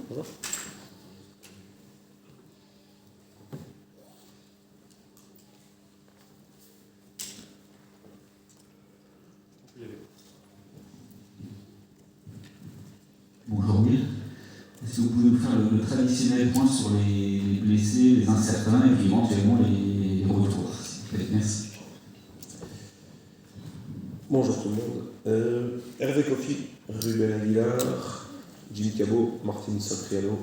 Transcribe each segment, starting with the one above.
Bonjour. Bonjour Will. Est-ce que vous pouvez nous faire le traditionnel point sur les blessés, les incertains et puis éventuellement les retours, s'il vous plaît. Merci. Bonjour tout le monde. Hervé Kofi, Ruben Aguilar, Jimmy Cabot, Martin Satriano,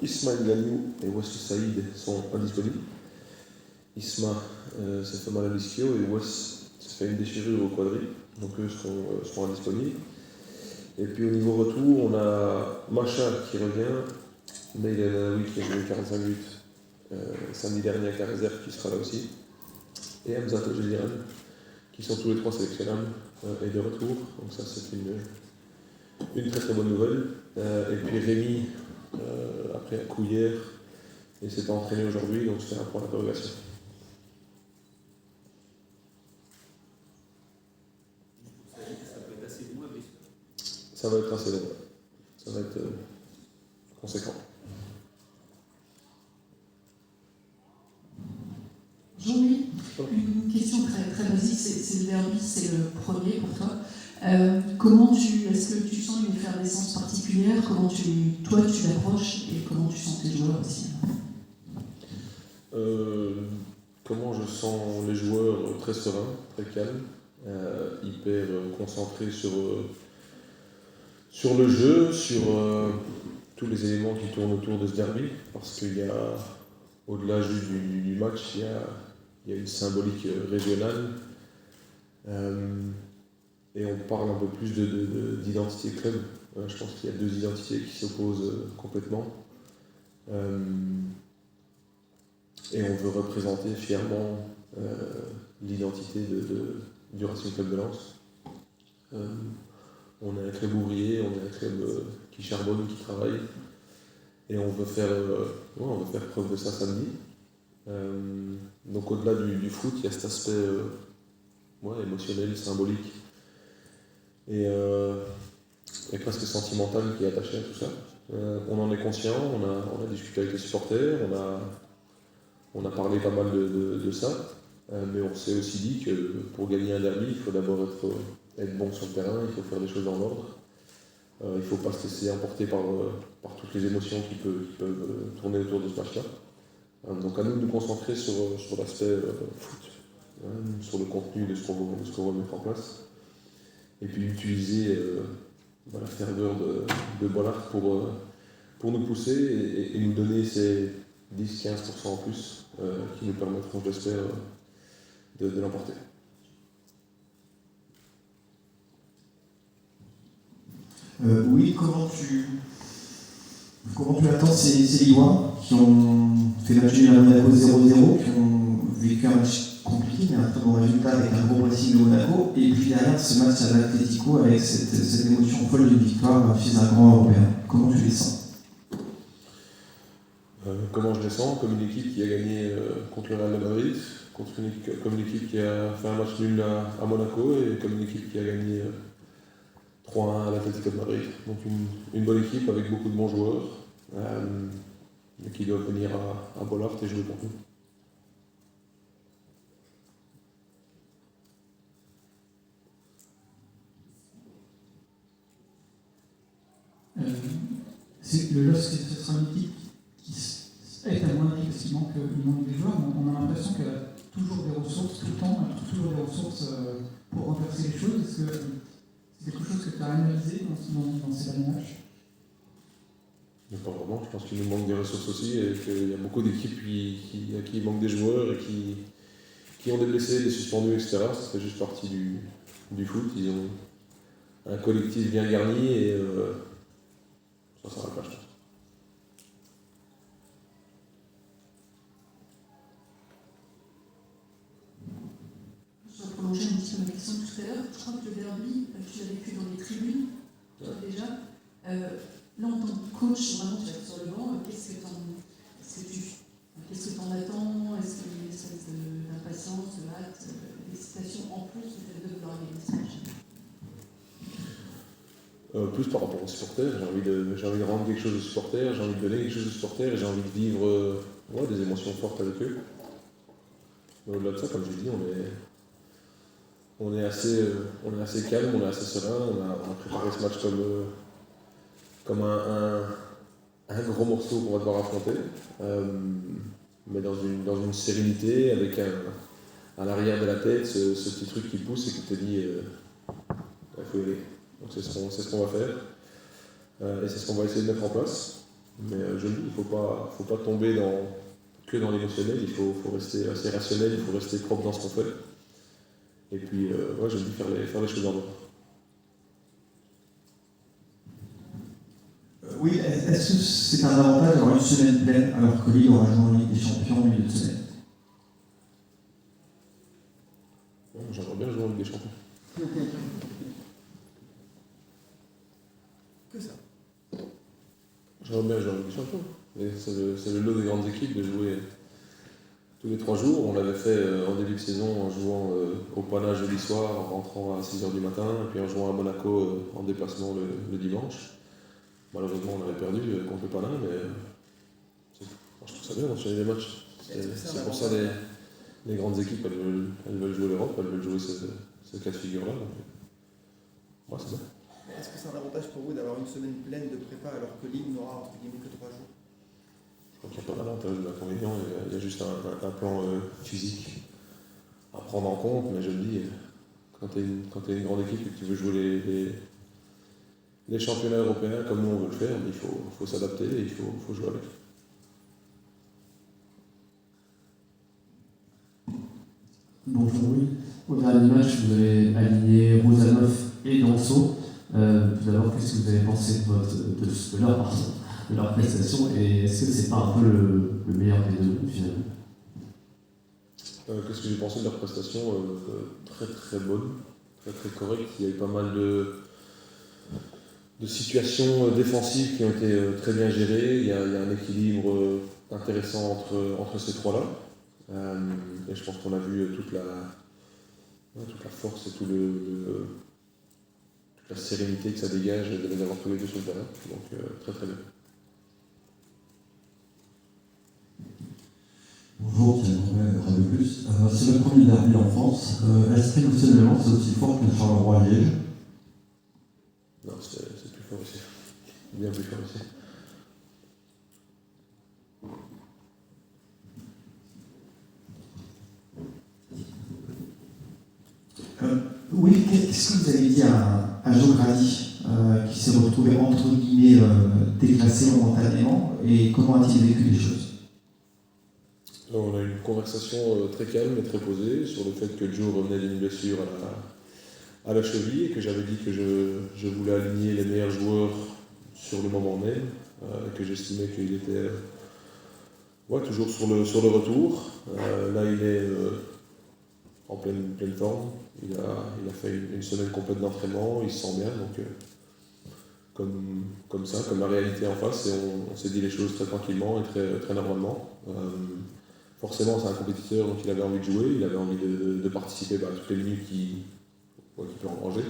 Ismaël Gagnou et Wesley Saïd sont indisponibles. Isma s'est fait mal à l'ischio et Wes s'est fait une déchirure au quadri, donc eux seront indisponibles. Et puis au niveau retour, on a Macha qui revient, Neil Elanaoui qui a joué 45 minutes samedi dernier avec la réserve qui sera là aussi, et Hamza Togelian qui sont tous les trois sélectionnables et de retour, donc ça c'est une très très bonne nouvelle. Et puis Rémi, après un coup hier, et s'est entraîné aujourd'hui, donc c'est un point d'interrogation. Ça va être assez long, ça va être conséquent. Jean-Louis, une question très, très basique, c'est le derby, c'est le premier pour toi. Est-ce que tu sens une effervescence particulière? Comment toi tu l'approches et comment tu sens tes joueurs aussi? Comment je sens les joueurs? Très sereins, très calmes, hyper concentrés sur le jeu, sur tous les éléments qui tournent autour de ce derby, parce qu'il y a, au-delà juste du match, il y a une symbolique régionale, et on parle un peu plus d'identité club. Je pense qu'il y a deux identités qui s'opposent complètement, et on veut représenter fièrement l'identité du Racing Club de Lens. On est un club ouvrier, on est un club qui charbonne, qui travaille, et on veut faire preuve de ça samedi. Donc au-delà du foot, il y a cet aspect émotionnel, symbolique et presque sentimental qui est attaché à tout ça. On en est conscient, on a discuté avec les supporters, on a parlé pas mal de ça, mais on s'est aussi dit que pour gagner un derby, il faut d'abord être bon sur le terrain, il faut faire des choses dans l'ordre. Il ne faut pas se laisser emporter par toutes les émotions qui peuvent tourner autour de ce match-là. Donc à nous de nous concentrer sur l'aspect foot, sur le contenu de ce qu'on va mettre en place, et puis utiliser la ferveur de Bollard pour nous pousser et nous donner ces 10-15% en plus qui nous permettront, j'espère, de l'emporter. Oui, comment tu attends ces Lillois qui ont fait le match nul à Monaco 0-0, qui ont vécu un match compliqué, mais un très bon résultat avec un gros pressing de Monaco, et puis derrière ce match à l'Atlético avec cette émotion folle d'une victoire chez un grand européen. Comment tu les sens? Comment je les sens? Comme une équipe qui a gagné contre le Real de Madrid, comme une équipe qui a fait un match nul à Monaco, et comme une équipe qui a gagné 3-1 à l'Atlético de Madrid. Donc une bonne équipe avec beaucoup de bons joueurs, mais qui doivent venir à Bollard et jouer pour nous. Ce sera une équipe qui est amoindrie parce qu'il manque des joueurs, mais on a l'impression qu'elle a toujours des ressources, tout le temps, elle a toujours des ressources pour renverser les choses. Est-ce que c'est quelque chose que tu as analysé dans ces derniers matchs? Mais pas vraiment, je pense qu'il nous manque des ressources aussi et qu'il y a beaucoup d'équipes à qui il manque des joueurs et qui ont des blessés, des suspendus, etc. Ça fait juste partie du foot. Ils ont un collectif bien garni et ça sera pas, je pense. Je vais prolonger un petit peu ma question tout à l'heure. Je crois que le derby, tu l'as vécu dans les tribunes, déjà. Là, en tant que coach, vraiment, tu vas être sur le banc. Qu'est-ce que tu en attends? Est-ce qu'il y a une espèce d'impatience, de hâte, d'excitation en plus de vouloir gagner ce match? Plus par rapport aux supporters, j'ai envie de rendre quelque chose aux supporters, j'ai envie de donner quelque chose aux supporters, et j'ai envie de vivre des émotions fortes avec eux. Mais au-delà de ça, comme j'ai dit, on est assez calme, on est assez serein, on a préparé ce match comme un gros morceau qu'on va devoir affronter, mais dans une sérénité, avec à l'arrière de la tête ce petit truc qui pousse et qui te dit il faut y aller. Donc c'est ce qu'on va faire, et c'est ce qu'on va essayer de mettre en place. Mais je le dis, il ne faut pas tomber que dans l'émotionnel, il faut rester assez rationnel, il faut rester propre dans ce qu'on fait. Et puis, je me dis faire les choses en ordre. Oui, est-ce que c'est un avantage d'avoir une semaine pleine alors que Lille aura joué en Ligue des Champions en milieu de semaine? J'aimerais bien jouer en Ligue des Champions. Que ça. J'aimerais bien jouer en Ligue des Champions. Et c'est le lot des grandes équipes de jouer tous les 3 jours. On l'avait fait en début de saison en jouant au Pana jeudi soir, en rentrant à 6h du matin, et puis en jouant à Monaco en déplacement le dimanche. Malheureusement, on avait perdu contre le Pana, mais je trouve ça bien d'enchaîner les matchs. C'est pour ça les grandes équipes, elles veulent jouer l'Europe, elles veulent jouer ce cas de figure-là. Moi, c'est bien. Est-ce que c'est un avantage pour vous d'avoir une semaine pleine de prépa alors que Lille n'aura entre guillemets que 3 jours? Je crois qu'il n'y a pas d'avantage de l'inconvénient, il y a juste un plan physique à prendre en compte, mais je le dis, quand tu es une grande équipe et que tu veux jouer les championnats européens comme nous on veut le faire, il faut s'adapter et il faut jouer avec. Bonjour, oui. Au dernier match, vous avez aligné Rozanov et Danso. Tout d'abord, qu'est-ce que vous avez pensé de leur prestation, et est-ce que c'est pas un peu le meilleur des deux finalement? Qu'est-ce que j'ai pensé de leur prestation? Très très bonne, très très correcte. Il y a eu pas mal de situations défensives qui ont été très bien gérées. Il y a un équilibre intéressant entre ces trois-là. Et je pense qu'on a vu toute la force et toute la sérénité que ça dégage de les avoir tous les deux sur le terrain. Donc très très bien. Bonjour, Thierry Combet, Radio Plus. C'est le premier derby en France. Est-ce qu'émotionnellement c'est aussi fort que Charleroi-Liège? Non, c'est plus fort ici. Bien plus fort ici. Oui, qu'est-ce que vous avez dit à Joe Grady, qui s'est retrouvé entre guillemets déclassé momentanément, et comment a-t-il vécu les choses? On a eu une conversation très calme et très posée sur le fait que Joe revenait d'une blessure à la cheville et que j'avais dit que je voulais aligner les meilleurs joueurs sur le moment même, que j'estimais qu'il était toujours sur le retour. Là, il est en pleine forme. Il a fait une semaine complète d'entraînement, il se sent bien. Donc, comme ça, comme la réalité en face, et on s'est dit les choses très tranquillement et très, très normalement. Forcément, c'est un compétiteur, donc il avait envie de jouer, il avait envie de participer à toutes les minutes qu'il peut engranger.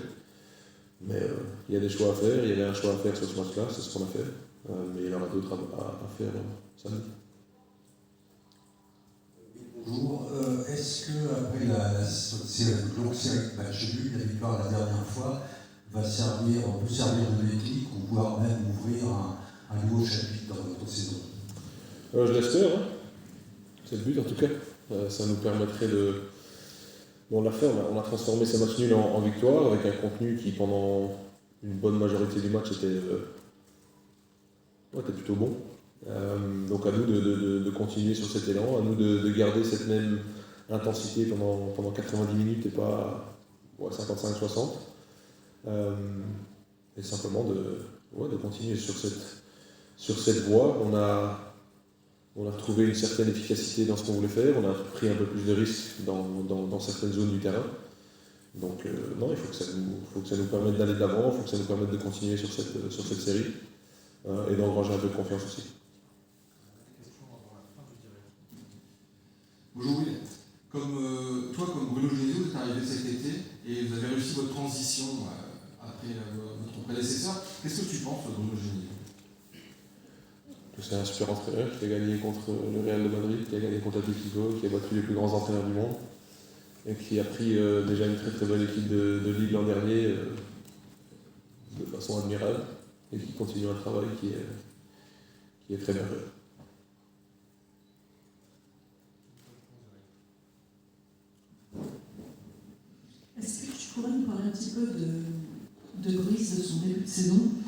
Mais il y a des choix à faire, il y avait un choix à faire sur ce match-là, c'est ce qu'on a fait. Mais il y en aura d'autres à faire samedi. Bonjour. Est-ce que après cette longue série de matchs nuls, la victoire la dernière fois peut servir de déclic ou voire même ouvrir un nouveau chapitre dans votre saison? Je l'espère, hein. C'est le but en tout cas. Ça nous permettrait de... Bon, on l'a fait, on a transformé ces matchs nuls en victoire avec un contenu qui pendant une bonne majorité du match était plutôt bon. Donc à nous de continuer sur cet élan, à nous de garder cette même intensité pendant 90 minutes et pas 55-60. Et simplement de continuer sur cette voie. On a trouvé une certaine efficacité dans ce qu'on voulait faire, on a pris un peu plus de risques dans certaines zones du terrain. Donc non, il faut que ça nous permette d'aller de l'avant, il faut que ça nous permette de continuer sur cette série et d'engranger un peu de confiance aussi. Bonjour Will, comme Bruno Genesio, vous êtes arrivé cet été et vous avez réussi votre transition après votre prédécesseur. Qu'est-ce que tu penses de Bruno Genesio? C'est un super entraîneur qui a gagné contre le Real de Madrid, qui a gagné contre Atletico, qui a battu les plus grands entraîneurs du monde et qui a pris déjà une très très bonne équipe de Ligue l'an dernier de façon admirable et qui continue un travail qui est très bien fait. Est-ce que tu pourrais nous parler un petit peu de Brice, de son début de saison?